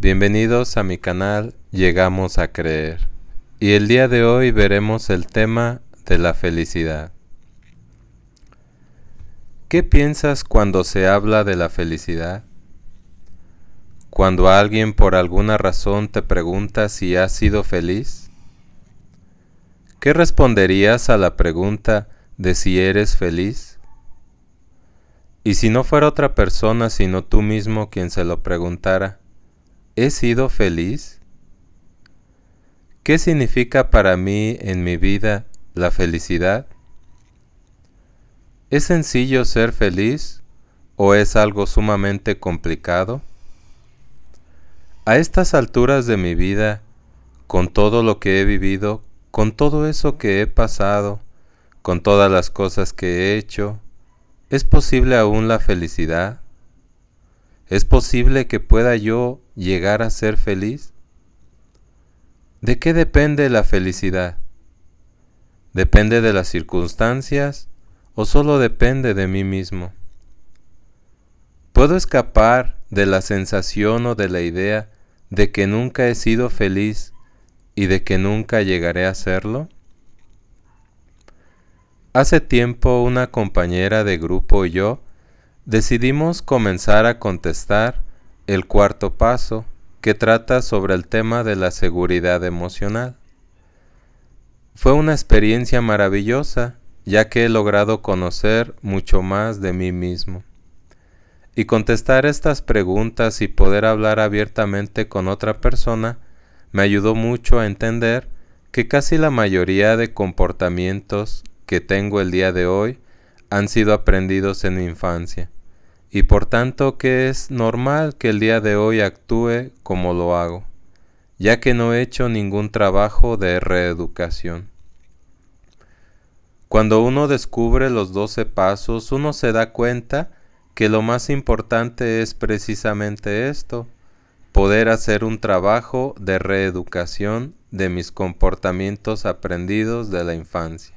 Bienvenidos a mi canal Llegamos a Creer. Y el día de hoy veremos el tema de la felicidad. ¿Qué piensas cuando se habla de la felicidad? Cuando alguien por alguna razón te pregunta si has sido feliz, ¿qué responderías a la pregunta de si eres feliz? Y si no fuera otra persona sino tú mismo quien se lo preguntara, ¿he sido feliz? ¿Qué significa para mí en mi vida la felicidad? ¿Es sencillo ser feliz o es algo sumamente complicado? A estas alturas de mi vida, con todo lo que he vivido, con todo eso que he pasado, con todas las cosas que he hecho, ¿es posible aún la felicidad? ¿Es posible que pueda yo llegar a ser feliz? ¿De qué depende la felicidad? ¿Depende de las circunstancias o solo depende de mí mismo? ¿Puedo escapar de la sensación o de la idea de que nunca he sido feliz y de que nunca llegaré a serlo? Hace tiempo una compañera de grupo y yo decidimos comenzar a contestar el cuarto paso, que trata sobre el tema de la seguridad emocional. Fue una experiencia maravillosa, ya que he logrado conocer mucho más de mí mismo. Y contestar estas preguntas y poder hablar abiertamente con otra persona me ayudó mucho a entender que casi la mayoría de comportamientos que tengo el día de hoy han sido aprendidos en mi infancia. Y por tanto que es normal que el día de hoy actúe como lo hago, ya que no he hecho ningún trabajo de reeducación. Cuando uno descubre los 12 pasos, uno se da cuenta que lo más importante es precisamente esto, poder hacer un trabajo de reeducación de mis comportamientos aprendidos de la infancia.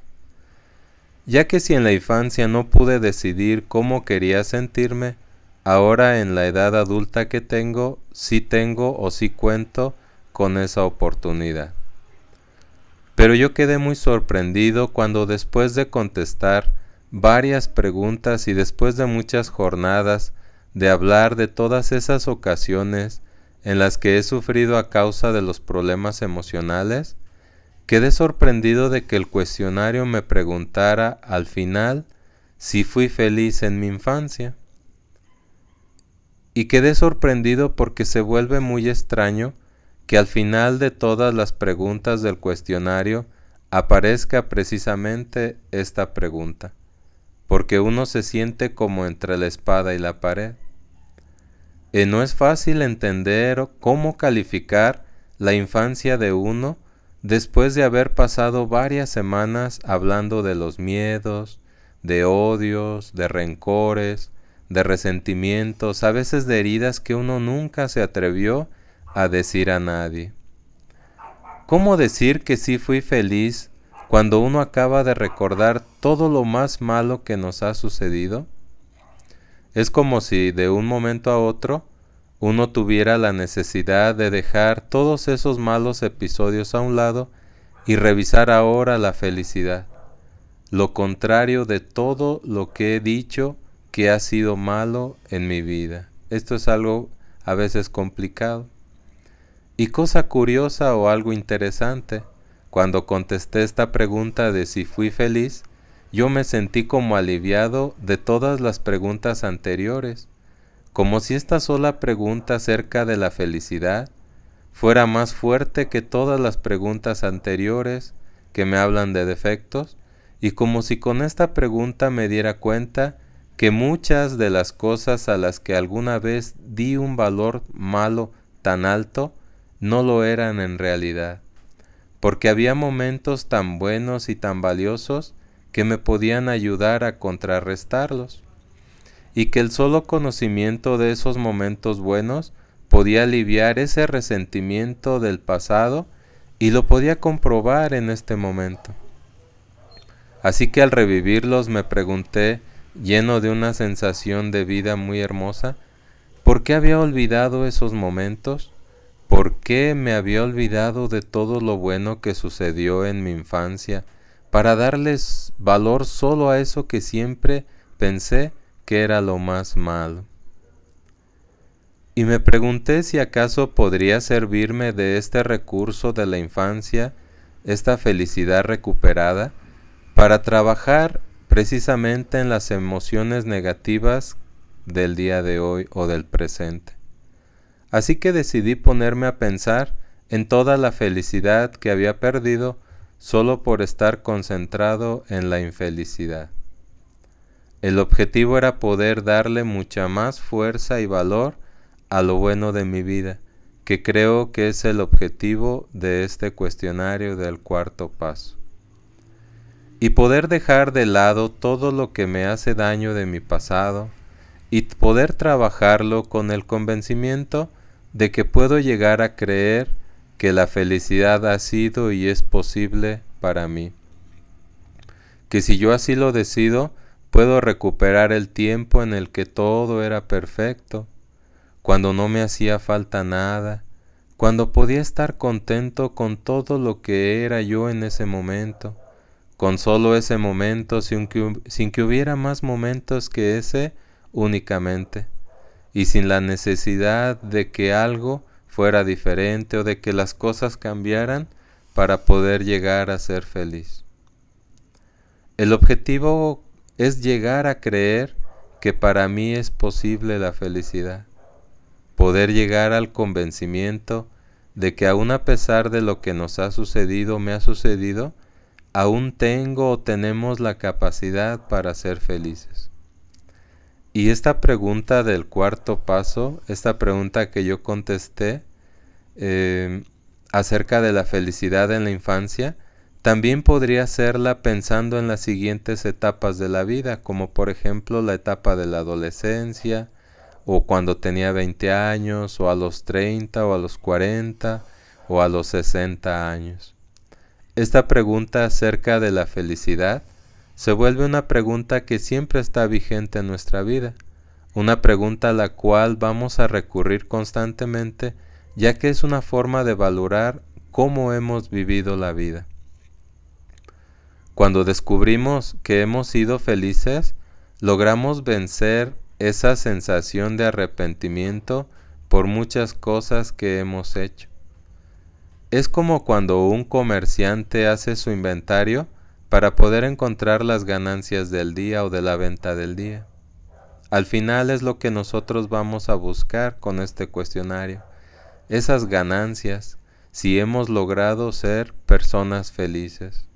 Ya que si en la infancia no pude decidir cómo quería sentirme, ahora en la edad adulta que tengo, sí tengo o sí cuento con esa oportunidad. Pero yo quedé muy sorprendido cuando después de contestar varias preguntas y después de muchas jornadas de hablar de todas esas ocasiones en las que he sufrido a causa de los problemas emocionales, quedé sorprendido de que el cuestionario me preguntara al final si fui feliz en mi infancia. Y quedé sorprendido porque se vuelve muy extraño que al final de todas las preguntas del cuestionario aparezca precisamente esta pregunta, porque uno se siente como entre la espada y la pared. No es fácil entender cómo calificar la infancia de uno después de haber pasado varias semanas hablando de los miedos, de odios, de rencores, de resentimientos, a veces de heridas que uno nunca se atrevió a decir a nadie. ¿Cómo decir que sí fui feliz cuando uno acaba de recordar todo lo más malo que nos ha sucedido? Es como si de un momento a otro uno tuviera la necesidad de dejar todos esos malos episodios a un lado y revisar ahora la felicidad, lo contrario de todo lo que he dicho que ha sido malo en mi vida. Esto es algo a veces complicado. Y cosa curiosa o algo interesante, cuando contesté esta pregunta de si fui feliz, yo me sentí como aliviado de todas las preguntas anteriores, como si esta sola pregunta acerca de la felicidad fuera más fuerte que todas las preguntas anteriores que me hablan de defectos, y como si con esta pregunta me diera cuenta que muchas de las cosas a las que alguna vez di un valor malo tan alto no lo eran en realidad, porque había momentos tan buenos y tan valiosos que me podían ayudar a contrarrestarlos, y que el solo conocimiento de esos momentos buenos podía aliviar ese resentimiento del pasado y lo podía comprobar en este momento. Así que al revivirlos me pregunté, lleno de una sensación de vida muy hermosa, ¿por qué había olvidado esos momentos? por qué me había olvidado de todo lo bueno que sucedió en mi infancia para darles valor solo a eso que siempre pensé que era lo más malo. Y me pregunté si acaso podría servirme de este recurso de la infancia, esta felicidad recuperada, para trabajar precisamente en las emociones negativas del día de hoy o del presente. Así que decidí ponerme a pensar en toda la felicidad que había perdido solo por estar concentrado en la infelicidad. El objetivo era poder darle mucha más fuerza y valor a lo bueno de mi vida, que creo que es el objetivo de este cuestionario del cuarto paso. Y poder dejar de lado todo lo que me hace daño de mi pasado y poder trabajarlo con el convencimiento de que puedo llegar a creer que la felicidad ha sido y es posible para mí. Que si yo así lo decido, puedo recuperar el tiempo en el que todo era perfecto, cuando no me hacía falta nada, cuando podía estar contento con todo lo que era yo en ese momento, con solo ese momento sin que hubiera más momentos que ese únicamente, y sin la necesidad de que algo fuera diferente o de que las cosas cambiaran para poder llegar a ser feliz. El objetivo es llegar a creer que para mí es posible la felicidad. Poder llegar al convencimiento de que aun a pesar de lo que nos ha sucedido, me ha sucedido, aún tengo o tenemos la capacidad para ser felices. Y esta pregunta del cuarto paso, esta pregunta que yo contesté acerca de la felicidad en la infancia, también podría hacerla pensando en las siguientes etapas de la vida, como por ejemplo la etapa de la adolescencia, o cuando tenía 20 años, o a los 30, o a los 40, o a los 60 años. Esta pregunta acerca de la felicidad se vuelve una pregunta que siempre está vigente en nuestra vida, una pregunta a la cual vamos a recurrir constantemente, ya que es una forma de valorar cómo hemos vivido la vida. Cuando descubrimos que hemos sido felices, logramos vencer esa sensación de arrepentimiento por muchas cosas que hemos hecho. Es como cuando un comerciante hace su inventario para poder encontrar las ganancias del día o de la venta del día. Al final es lo que nosotros vamos a buscar con este cuestionario, esas ganancias, si hemos logrado ser personas felices.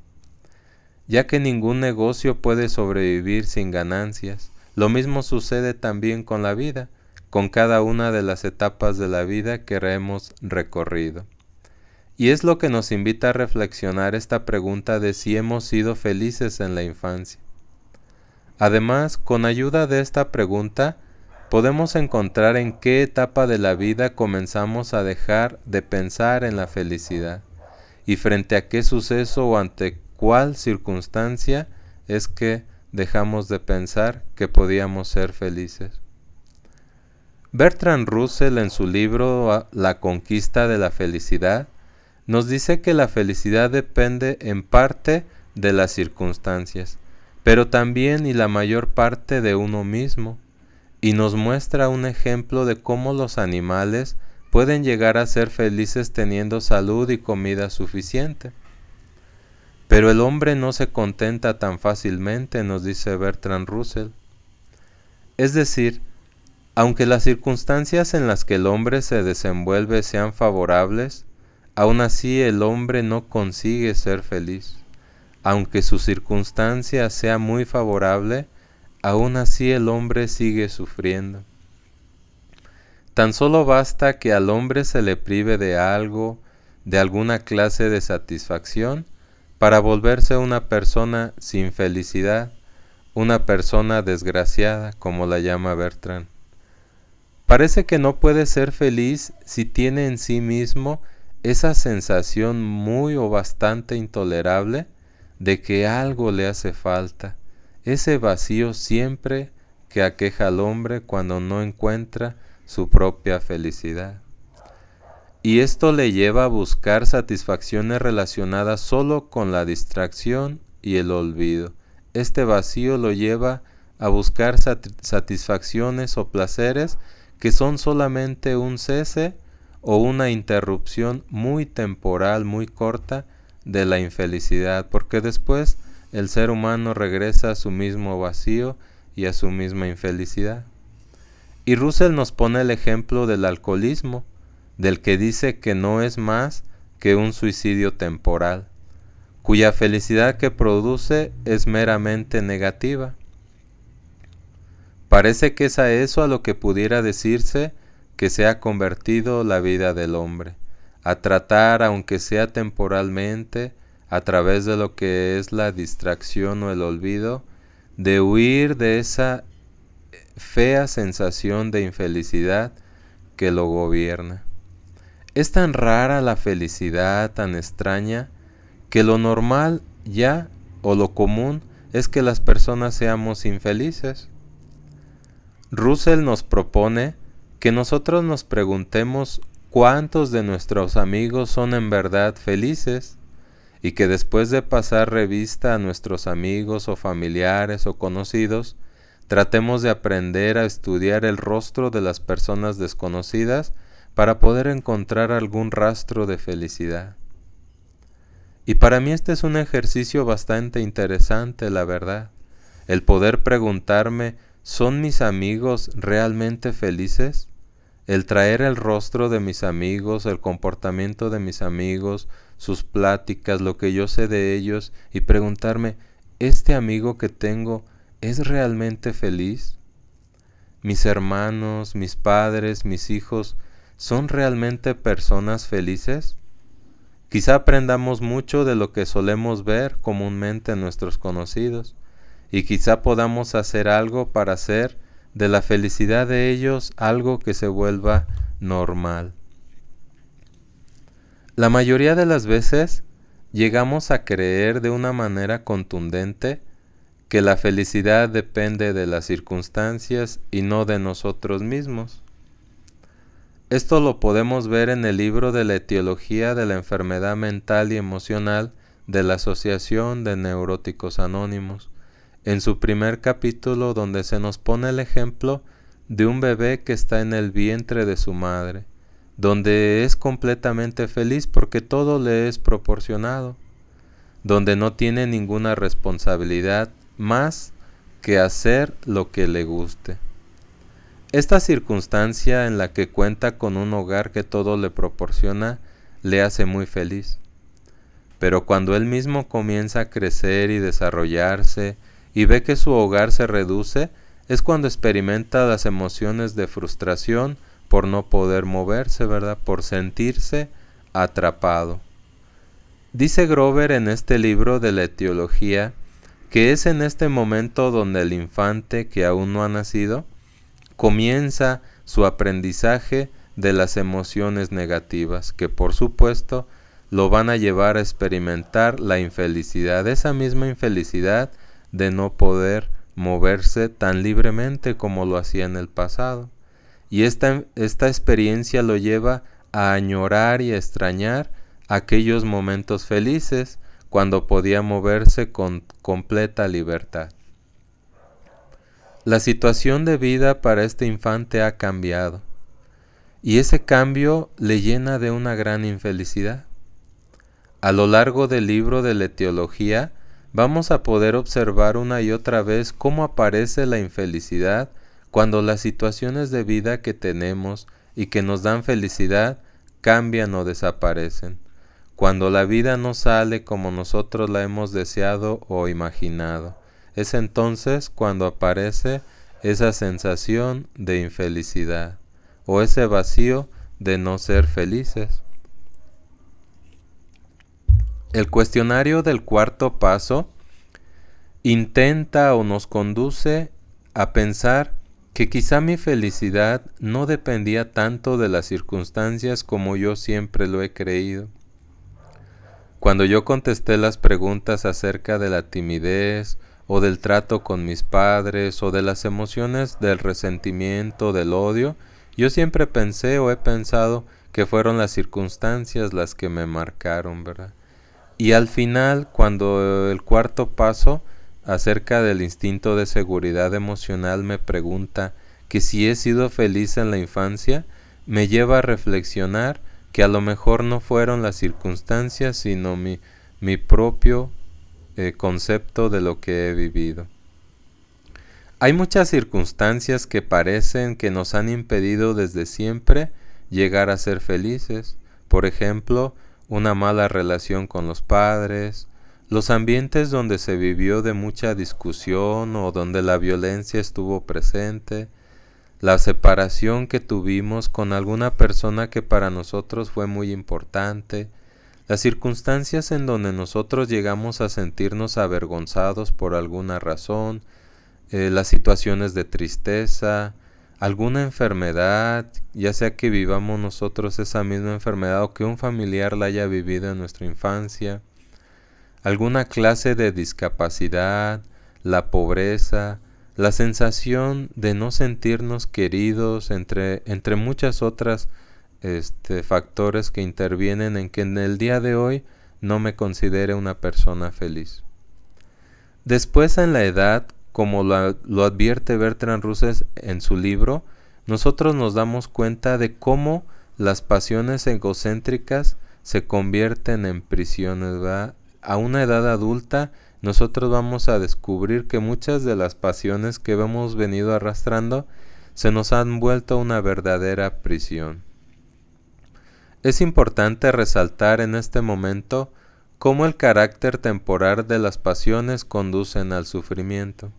Ya que ningún negocio puede sobrevivir sin ganancias, lo mismo sucede también con la vida, con cada una de las etapas de la vida que hemos recorrido. Y es lo que nos invita a reflexionar esta pregunta de si hemos sido felices en la infancia. Además, con ayuda de esta pregunta, podemos encontrar en qué etapa de la vida comenzamos a dejar de pensar en la felicidad y frente a qué suceso o ante cuál circunstancia es que dejamos de pensar que podíamos ser felices. Bertrand Russell, en su libro La conquista de la felicidad, nos dice que la felicidad depende en parte de las circunstancias, pero también y la mayor parte de uno mismo, y nos muestra un ejemplo de cómo los animales pueden llegar a ser felices teniendo salud y comida suficiente. Pero el hombre no se contenta tan fácilmente, nos dice Bertrand Russell. Es decir, aunque las circunstancias en las que el hombre se desenvuelve sean favorables, aún así el hombre no consigue ser feliz. Aunque su circunstancia sea muy favorable, aún así el hombre sigue sufriendo. Tan solo basta que al hombre se le prive de algo, de alguna clase de satisfacción, para volverse una persona sin felicidad, una persona desgraciada, como la llama Bertrand. Parece que no puede ser feliz si tiene en sí mismo esa sensación muy o bastante intolerable de que algo le hace falta, ese vacío siempre que aqueja al hombre cuando no encuentra su propia felicidad. y esto le lleva a buscar satisfacciones relacionadas solo con la distracción y el olvido. Este vacío lo lleva a buscar satisfacciones o placeres que son solamente un cese o una interrupción muy temporal, muy corta de la infelicidad, porque después el ser humano regresa a su mismo vacío y a su misma infelicidad. Y Russell nos pone el ejemplo del alcoholismo, del que dice que no es más que un suicidio temporal, cuya felicidad que produce es meramente negativa. Parece que es a eso a lo que pudiera decirse que se ha convertido la vida del hombre, a tratar, aunque sea temporalmente, a través de lo que es la distracción o el olvido, de huir de esa fea sensación de infelicidad que lo gobierna. Es tan rara la felicidad, tan extraña, que lo normal ya, o lo común, es que las personas seamos infelices. Russell nos propone que nosotros nos preguntemos cuántos de nuestros amigos son en verdad felices, y que después de pasar revista a nuestros amigos o familiares o conocidos, tratemos de aprender a estudiar el rostro de las personas desconocidas para poder encontrar algún rastro de felicidad. Y para mí este es un ejercicio bastante interesante, la verdad, el poder preguntarme, ¿son mis amigos realmente felices? El traer el rostro de mis amigos, el comportamiento de mis amigos, sus pláticas, lo que yo sé de ellos, y preguntarme, ¿este amigo que tengo es realmente feliz? ¿Mis hermanos, mis padres, mis hijos, son realmente personas felices? Quizá aprendamos mucho de lo que solemos ver comúnmente en nuestros conocidos, y quizá podamos hacer algo para hacer de la felicidad de ellos algo que se vuelva normal. La mayoría de las veces llegamos a creer de una manera contundente que la felicidad depende de las circunstancias y no de nosotros mismos. Esto lo podemos ver en el libro de la etiología de la enfermedad mental y emocional de la Asociación de Neuróticos Anónimos, en su primer capítulo, donde se nos pone el ejemplo de un bebé que está en el vientre de su madre, donde es completamente feliz porque todo le es proporcionado, donde no tiene ninguna responsabilidad más que hacer lo que le guste. Esta circunstancia en la que cuenta con un hogar que todo le proporciona le hace muy feliz. Pero cuando él mismo comienza a crecer y desarrollarse y ve que su hogar se reduce, es cuando experimenta las emociones de frustración por no poder moverse, ¿verdad? Por sentirse atrapado. Dice Grover en este libro de la etiología que es en este momento donde el infante que aún no ha nacido comienza su aprendizaje de las emociones negativas, que por supuesto lo van a llevar a experimentar la infelicidad, esa misma infelicidad de no poder moverse tan libremente como lo hacía en el pasado. Y esta experiencia lo lleva a añorar y a extrañar aquellos momentos felices cuando podía moverse con completa libertad. La situación de vida para este infante ha cambiado, y ese cambio le llena de una gran infelicidad. A lo largo del libro de la etiología vamos a poder observar una y otra vez cómo aparece la infelicidad cuando las situaciones de vida que tenemos y que nos dan felicidad cambian o desaparecen, cuando la vida no sale como nosotros la hemos deseado o imaginado. Es entonces cuando aparece esa sensación de infelicidad o ese vacío de no ser felices. El cuestionario del cuarto paso intenta o nos conduce a pensar que quizá mi felicidad no dependía tanto de las circunstancias como yo siempre lo he creído. Cuando yo contesté las preguntas acerca de la timidez o del trato con mis padres o de las emociones del resentimiento, del odio, yo siempre pensé o he pensado que fueron las circunstancias las que me marcaron, ¿verdad? Y al final, cuando el cuarto paso acerca del instinto de seguridad emocional me pregunta que si he sido feliz en la infancia, me lleva a reflexionar que a lo mejor no fueron las circunstancias, sino mi propio concepto de lo que he vivido. Hay muchas circunstancias que parecen que nos han impedido desde siempre llegar a ser felices. Por ejemplo, una mala relación con los padres, los ambientes donde se vivió de mucha discusión o donde la violencia estuvo presente, la separación que tuvimos con alguna persona que para nosotros fue muy importante, las circunstancias en donde nosotros llegamos a sentirnos avergonzados por alguna razón, las situaciones de tristeza, alguna enfermedad, ya sea que vivamos nosotros esa misma enfermedad o que un familiar la haya vivido en nuestra infancia, alguna clase de discapacidad, la pobreza, la sensación de no sentirnos queridos, entre muchas otras factores que intervienen en que en el día de hoy no me considere una persona feliz. Después, en la edad, como lo advierte Bertrand Russell en su libro, nosotros nos damos cuenta de cómo las pasiones egocéntricas se convierten en prisiones, ¿verdad? A una edad adulta, nosotros vamos a descubrir que muchas de las pasiones que hemos venido arrastrando se nos han vuelto una verdadera prisión. Es importante resaltar en este momento cómo el carácter temporal de las pasiones conducen al sufrimiento.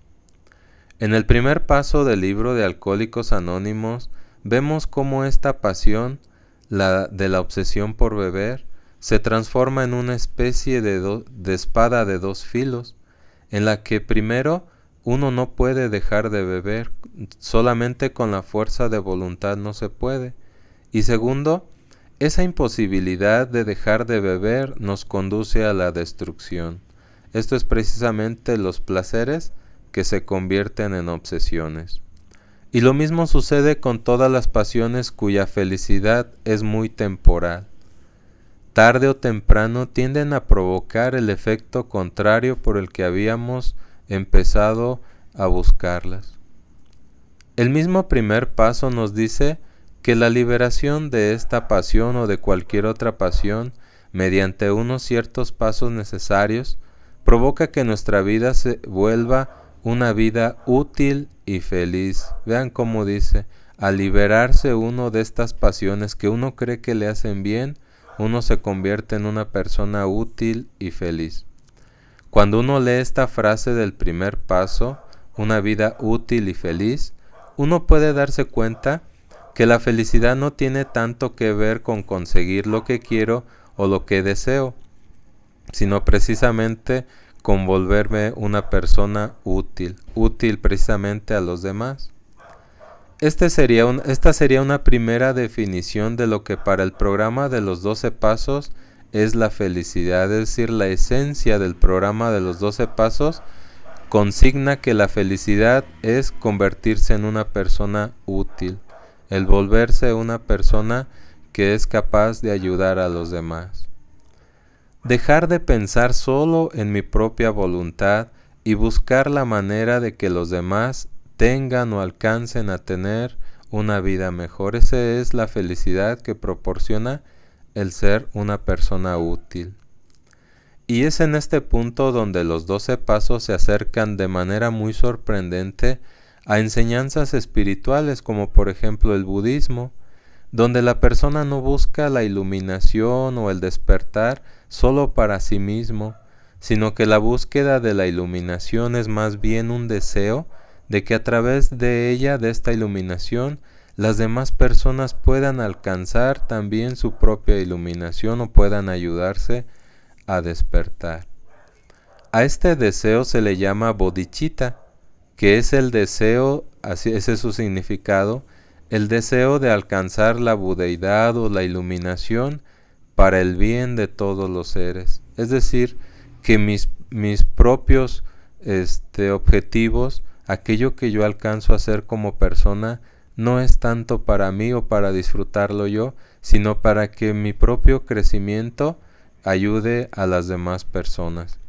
En el primer paso del libro de Alcohólicos Anónimos, vemos cómo esta pasión, la de la obsesión por beber, se transforma en una especie de espada de dos filos, en la que primero uno no puede dejar de beber, solamente con la fuerza de voluntad no se puede, y segundo, esa imposibilidad de dejar de beber nos conduce a la destrucción. Esto es precisamente los placeres que se convierten en obsesiones. Y lo mismo sucede con todas las pasiones cuya felicidad es muy temporal. Tarde o temprano tienden a provocar el efecto contrario por el que habíamos empezado a buscarlas. El mismo primer paso nos dice que la liberación de esta pasión o de cualquier otra pasión, mediante unos ciertos pasos necesarios, provoca que nuestra vida se vuelva una vida útil y feliz. Vean cómo dice, al liberarse uno de estas pasiones que uno cree que le hacen bien, uno se convierte en una persona útil y feliz. Cuando uno lee esta frase del primer paso, una vida útil y feliz, uno puede darse cuenta que la felicidad no tiene tanto que ver con conseguir lo que quiero o lo que deseo, sino precisamente con volverme una persona útil precisamente a los demás. Esta sería una primera definición de lo que para el programa de los 12 pasos es la felicidad, es decir, la esencia del programa de los 12 pasos consigna que la felicidad es convertirse en una persona útil, el volverse una persona que es capaz de ayudar a los demás. Dejar de pensar solo en mi propia voluntad y buscar la manera de que los demás tengan o alcancen a tener una vida mejor. Esa es la felicidad que proporciona el ser una persona útil. Y es en este punto donde los 12 pasos se acercan de manera muy sorprendente a enseñanzas espirituales como por ejemplo el budismo, donde la persona no busca la iluminación o el despertar solo para sí mismo, sino que la búsqueda de la iluminación es más bien un deseo de que a través de ella, de esta iluminación, las demás personas puedan alcanzar también su propia iluminación o puedan ayudarse a despertar. A este deseo se le llama bodhicitta, que es el deseo, así ese es su significado, el deseo de alcanzar la budeidad o la iluminación para el bien de todos los seres. Es decir, que mis propios objetivos, aquello que yo alcanzo a hacer como persona, no es tanto para mí o para disfrutarlo yo, sino para que mi propio crecimiento ayude a las demás personas.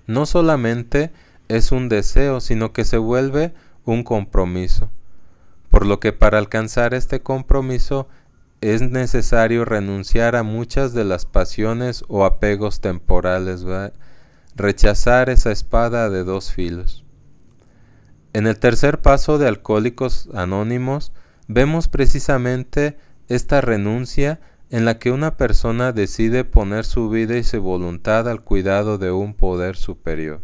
No solamente es un deseo, sino que se vuelve un compromiso, por lo que para alcanzar este compromiso es necesario renunciar a muchas de las pasiones o apegos temporales, ¿verdad? Rechazar esa espada de dos filos. En el tercer paso de Alcohólicos Anónimos vemos precisamente esta renuncia en la que una persona decide poner su vida y su voluntad al cuidado de un poder superior.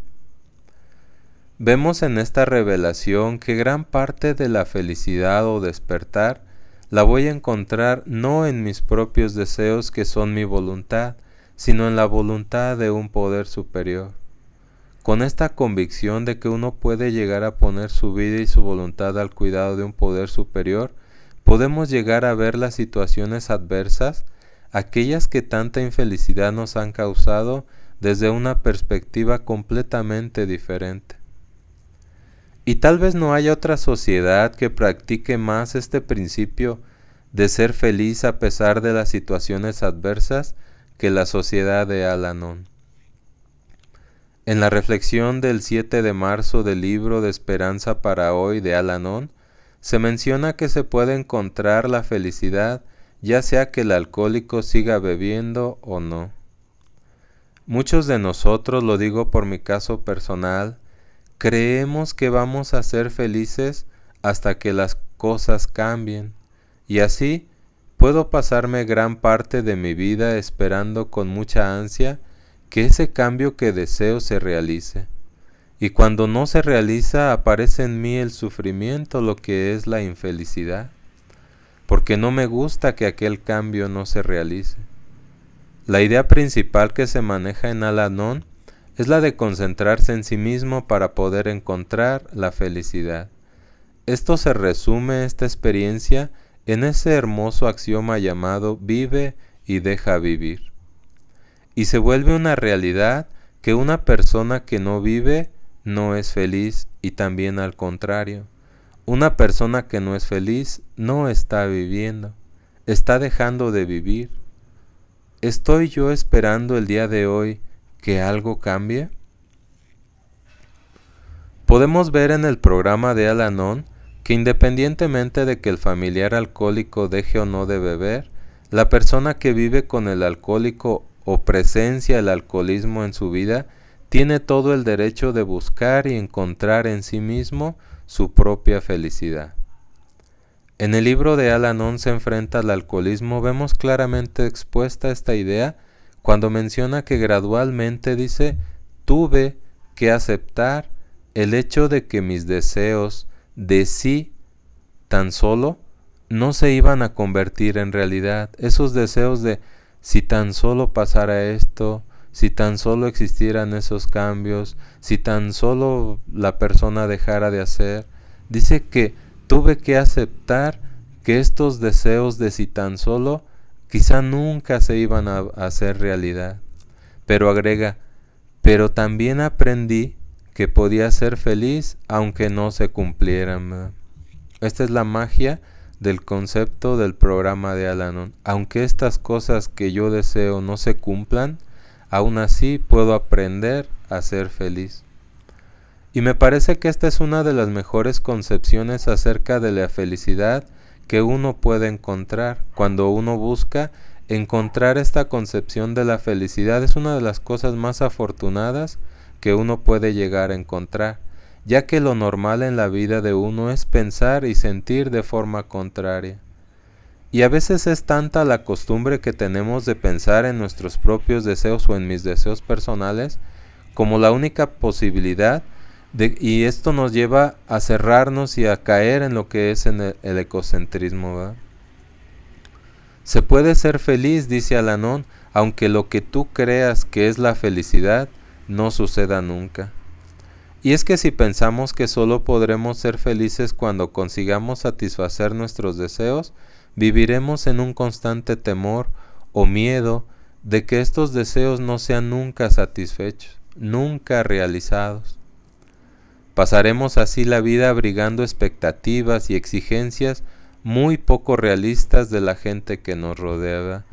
Vemos en esta revelación que gran parte de la felicidad o despertar la voy a encontrar no en mis propios deseos que son mi voluntad, sino en la voluntad de un poder superior. Con esta convicción de que uno puede llegar a poner su vida y su voluntad al cuidado de un poder superior, podemos llegar a ver las situaciones adversas, aquellas que tanta infelicidad nos han causado, desde una perspectiva completamente diferente. Y tal vez no haya otra sociedad que practique más este principio de ser feliz a pesar de las situaciones adversas que la sociedad de Al-Anon. En la reflexión del 7 de marzo del libro de Esperanza para Hoy de Al-Anon, se menciona que se puede encontrar la felicidad ya sea que el alcohólico siga bebiendo o no. Muchos de nosotros, lo digo por mi caso personal, creemos que vamos a ser felices hasta que las cosas cambien, y así puedo pasarme gran parte de mi vida esperando con mucha ansia que ese cambio que deseo se realice. Y cuando no se realiza, aparece en mí el sufrimiento, lo que es la infelicidad, porque no me gusta que aquel cambio no se realice. La idea principal que se maneja en Al-Anon es la de concentrarse en sí mismo para poder encontrar la felicidad. Esto se resume, esta experiencia, en ese hermoso axioma llamado vive y deja vivir. Y se vuelve una realidad que una persona que no vive no es feliz, y también al contrario. Una persona que no es feliz no está viviendo, está dejando de vivir. ¿Estoy yo esperando el día de hoy que algo cambie? Podemos ver en el programa de Al-Anon que independientemente de que el familiar alcohólico deje o no de beber, la persona que vive con el alcohólico o presencia el alcoholismo en su vida tiene todo el derecho de buscar y encontrar en sí mismo su propia felicidad. En el libro de Al-Anon se enfrenta al alcoholismo, vemos claramente expuesta esta idea cuando menciona que gradualmente dice, tuve que aceptar el hecho de que mis deseos de sí tan solo no se iban a convertir en realidad. Esos deseos de si tan solo pasara esto, si tan solo existieran esos cambios, si tan solo la persona dejara de hacer. Dice que tuve que aceptar que estos deseos de si tan solo quizá nunca se iban a hacer realidad. Pero agrega, pero también aprendí que podía ser feliz aunque no se cumplieran. Esta es la magia del concepto del programa de Al-Anon. Aunque estas cosas que yo deseo no se cumplan, aún así puedo aprender a ser feliz. Y me parece que esta es una de las mejores concepciones acerca de la felicidad que uno puede encontrar. Cuando uno busca encontrar esta concepción de la felicidad, es una de las cosas más afortunadas que uno puede llegar a encontrar, ya que lo normal en la vida de uno es pensar y sentir de forma contraria. Y a veces es tanta la costumbre que tenemos de pensar en nuestros propios deseos o en mis deseos personales como la única posibilidad, y esto nos lleva a cerrarnos y a caer en lo que es en el egocentrismo, ¿verdad? Se puede ser feliz, dice Al-Anon, aunque lo que tú creas que es la felicidad no suceda nunca. Y es que si pensamos que solo podremos ser felices cuando consigamos satisfacer nuestros deseos, viviremos en un constante temor o miedo de que estos deseos no sean nunca satisfechos, nunca realizados. Pasaremos así la vida abrigando expectativas y exigencias muy poco realistas de la gente que nos rodea.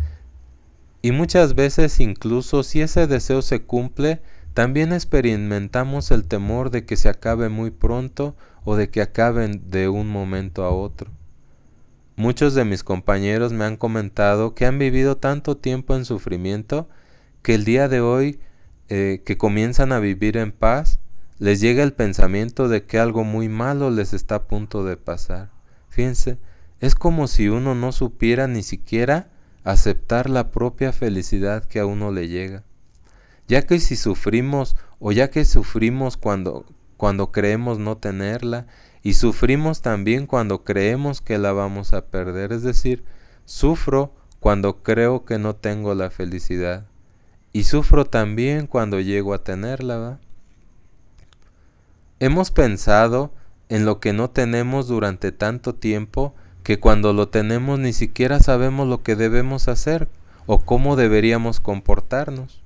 Y muchas veces, incluso si ese deseo se cumple, también experimentamos el temor de que se acabe muy pronto o de que acaben de un momento a otro. Muchos de mis compañeros me han comentado que han vivido tanto tiempo en sufrimiento que el día de hoy que comienzan a vivir en paz, les llega el pensamiento de que algo muy malo les está a punto de pasar. Fíjense, es como si uno no supiera ni siquiera aceptar la propia felicidad que a uno le llega. Ya que si sufrimos, o ya que sufrimos cuando creemos no tenerla, y sufrimos también cuando creemos que la vamos a perder, es decir, sufro cuando creo que no tengo la felicidad, y sufro también cuando llego a tenerla, ¿va? Hemos pensado en lo que no tenemos durante tanto tiempo que cuando lo tenemos ni siquiera sabemos lo que debemos hacer o cómo deberíamos comportarnos.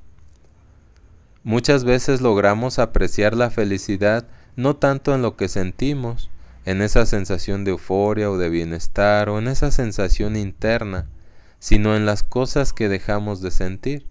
Muchas veces logramos apreciar la felicidad no tanto en lo que sentimos, en esa sensación de euforia o de bienestar o en esa sensación interna, sino en las cosas que dejamos de sentir.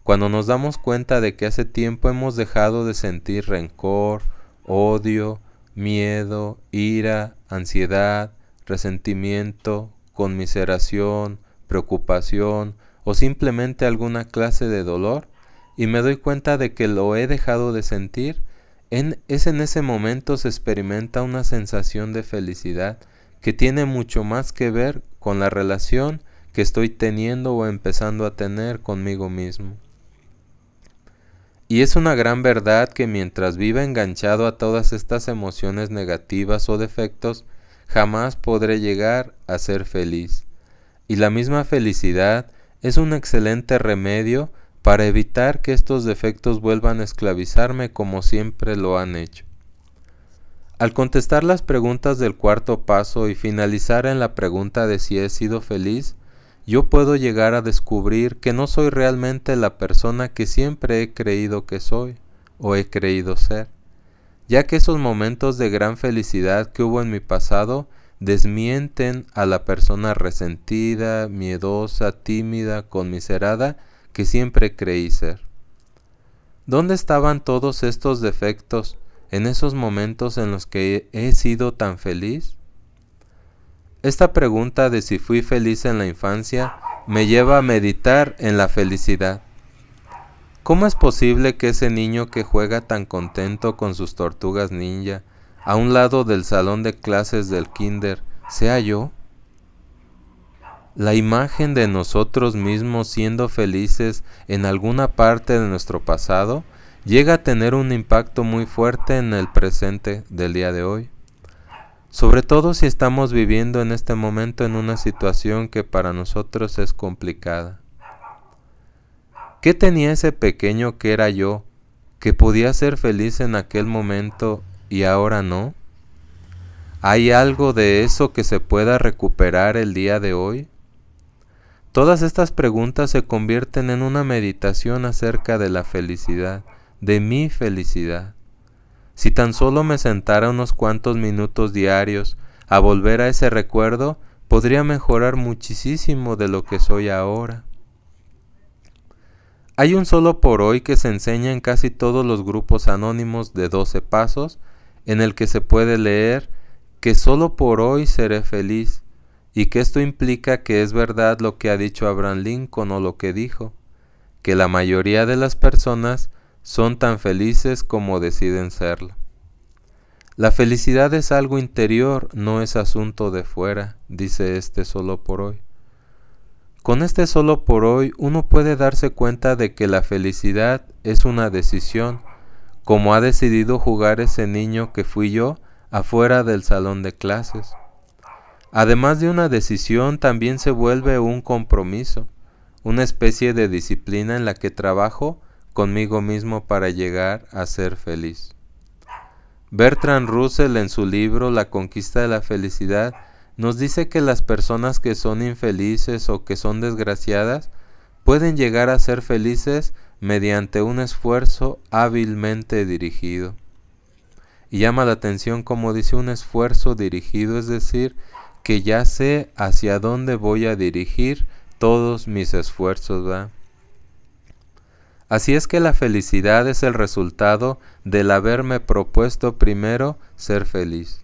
Cuando nos damos cuenta de que hace tiempo hemos dejado de sentir rencor, odio, miedo, ira, ansiedad, resentimiento, conmiseración, preocupación o simplemente alguna clase de dolor, y me doy cuenta de que lo he dejado de sentir, es en ese momento se experimenta una sensación de felicidad que tiene mucho más que ver con la relación que estoy teniendo o empezando a tener conmigo mismo. Y es una gran verdad que mientras viva enganchado a todas estas emociones negativas o defectos, jamás podré llegar a ser feliz. Y la misma felicidad es un excelente remedio para evitar que estos defectos vuelvan a esclavizarme como siempre lo han hecho. Al contestar las preguntas del cuarto paso y finalizar en la pregunta de si he sido feliz, yo puedo llegar a descubrir que no soy realmente la persona que siempre he creído que soy o he creído ser, ya que esos momentos de gran felicidad que hubo en mi pasado desmienten a la persona resentida, miedosa, tímida, conmiserada que siempre creí ser. ¿Dónde estaban todos estos defectos en esos momentos en los que he sido tan feliz? Esta pregunta de si fui feliz en la infancia me lleva a meditar en la felicidad. ¿Cómo es posible que ese niño que juega tan contento con sus tortugas ninja a un lado del salón de clases del kinder sea yo? La imagen de nosotros mismos siendo felices en alguna parte de nuestro pasado llega a tener un impacto muy fuerte en el presente del día de hoy. Sobre todo si estamos viviendo en este momento en una situación que para nosotros es complicada. ¿Qué tenía ese pequeño que era yo, que podía ser feliz en aquel momento y ahora no? ¿Hay algo de eso que se pueda recuperar el día de hoy? Todas estas preguntas se convierten en una meditación acerca de la felicidad, de mi felicidad. Si tan solo me sentara unos cuantos minutos diarios a volver a ese recuerdo, podría mejorar muchísimo de lo que soy ahora. Hay un solo por hoy que se enseña en casi todos los grupos anónimos de 12 pasos, en el que se puede leer que solo por hoy seré feliz, y que esto implica que es verdad lo que ha dicho Abraham Lincoln o lo que dijo, que la mayoría de las personas son tan felices como deciden serlo. La felicidad es algo interior, no es asunto de fuera, dice este solo por hoy. Con este solo por hoy uno puede darse cuenta de que la felicidad es una decisión, como ha decidido jugar ese niño que fui yo afuera del salón de clases. Además de una decisión, también se vuelve un compromiso, una especie de disciplina en la que trabajo conmigo mismo para llegar a ser feliz. Bertrand Russell, en su libro La conquista de la felicidad, nos dice que las personas que son infelices o que son desgraciadas pueden llegar a ser felices mediante un esfuerzo hábilmente dirigido. Y llama la atención como dice un esfuerzo dirigido, es decir, que ya sé hacia dónde voy a dirigir todos mis esfuerzos, ¿verdad? Así es que la felicidad es el resultado del haberme propuesto primero ser feliz.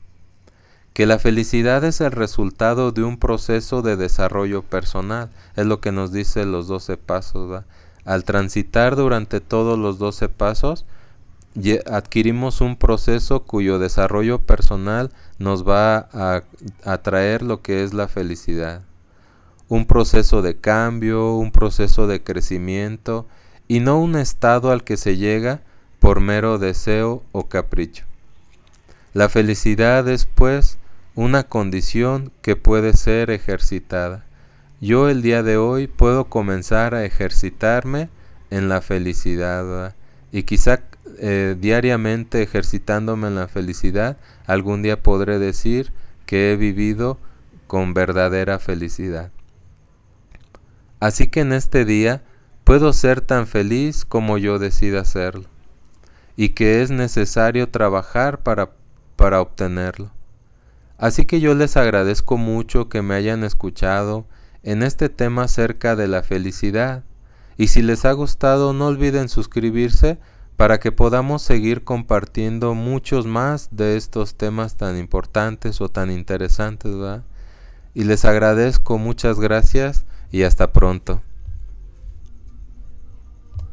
Que la felicidad es el resultado de un proceso de desarrollo personal, es lo que nos dice los 12 pasos, ¿verdad? Al transitar durante todos los 12 pasos, adquirimos un proceso cuyo desarrollo personal nos va a traer lo que es la felicidad. Un proceso de cambio, un proceso de crecimiento y no un estado al que se llega por mero deseo o capricho. La felicidad es, pues, una condición que puede ser ejercitada. Yo el día de hoy puedo comenzar a ejercitarme en la felicidad, ¿verdad? Y quizá diariamente ejercitándome en la felicidad, algún día podré decir que he vivido con verdadera felicidad. Así que en este día puedo ser tan feliz como yo decida serlo, y que es necesario trabajar para obtenerlo. Así que yo les agradezco mucho que me hayan escuchado en este tema acerca de la felicidad, y si les ha gustado no olviden suscribirse para que podamos seguir compartiendo muchos más de estos temas tan importantes o tan interesantes, ¿verdad? Y les agradezco, muchas gracias y hasta pronto.